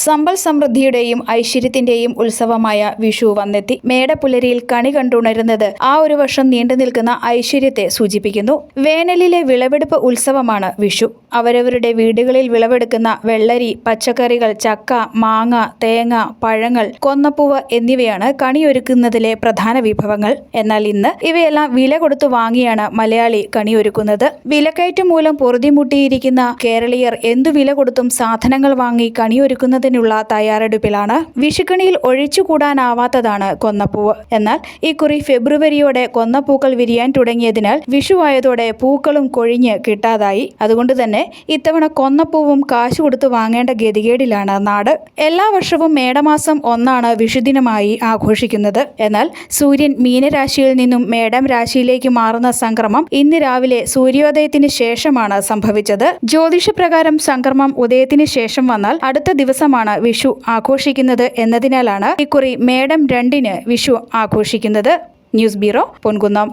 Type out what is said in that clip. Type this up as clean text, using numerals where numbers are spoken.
സമ്പൽ സമൃദ്ധിയുടെയും ഐശ്വര്യത്തിന്റെയും ഉത്സവമായ വിഷു വന്നെത്തി. മേടപ്പുലരിയിൽ കണി കണ്ടുണരുന്നത് ആ ഒരു വർഷം നീണ്ടു നിൽക്കുന്ന ഐശ്വര്യത്തെ സൂചിപ്പിക്കുന്നു. വേനലിലെ വിളവെടുപ്പ് ഉത്സവമാണ് വിഷു. അവരവരുടെ വീടുകളിൽ വിളവെടുക്കുന്ന വെള്ളരി, പച്ചക്കറികൾ, ചക്ക, മാങ്ങ, തേങ്ങ, പഴങ്ങൾ, കൊന്നപ്പൂവ് എന്നിവയാണ് കണിയൊരുക്കുന്നതിലെ പ്രധാന വിഭവങ്ങൾ. എന്നാൽ ഇന്ന് ഇവയെല്ലാം വില കൊടുത്തു വാങ്ങിയാണ് മലയാളി കണിയൊരുക്കുന്നത്. വിലക്കയറ്റം മൂലം പൊറുതിമുട്ടിയിരിക്കുന്ന കേരളീയർ എന്തു വില കൊടുത്തും സാധനങ്ങൾ വാങ്ങി കണിയൊരുക്കുന്നതിനുള്ള തയ്യാറെടുപ്പിലാണ്. വിഷുക്കണിയിൽ ഒഴിച്ചുകൂടാനാവാത്തതാണ് കൊന്നപ്പൂവ്. എന്നാൽ ഇക്കുറി ഫെബ്രുവരിയോടെ കൊന്നപ്പൂക്കൾ വിരിയാൻ തുടങ്ങിയതിനാൽ വിഷുവായതോടെ പൂക്കളും കൊഴിഞ്ഞ് കിട്ടാതായി. അതുകൊണ്ട് തന്നെ ഇത്തവണ കൊന്നപ്പൂവും കാശ് കൊടുത്തു വാങ്ങേണ്ട ഗതികേടിലാണ് നാട്. എല്ലാ വർഷവും മേടമാസം 1 വിഷുദിനമായി ആഘോഷിക്കുന്നത്. എന്നാൽ സൂര്യൻ മീനരാശിയിൽ നിന്നും മേടം രാശിയിലേക്ക് മാറുന്ന സംക്രമം ഇന്ന് രാവിലെ സൂര്യോദയത്തിന് ശേഷമാണ് സംഭവിച്ചത്. ജ്യോതിഷപ്രകാരം സംക്രമം ഉദയത്തിന് ശേഷം വന്നാൽ അടുത്ത ദിവസമാണ് വിഷു ആഘോഷിക്കുന്നത് എന്നതിനാലാണ് ഇക്കുറി മേടം 2 വിഷു ആഘോഷിക്കുന്നത്. News bureau, Ponkunnam.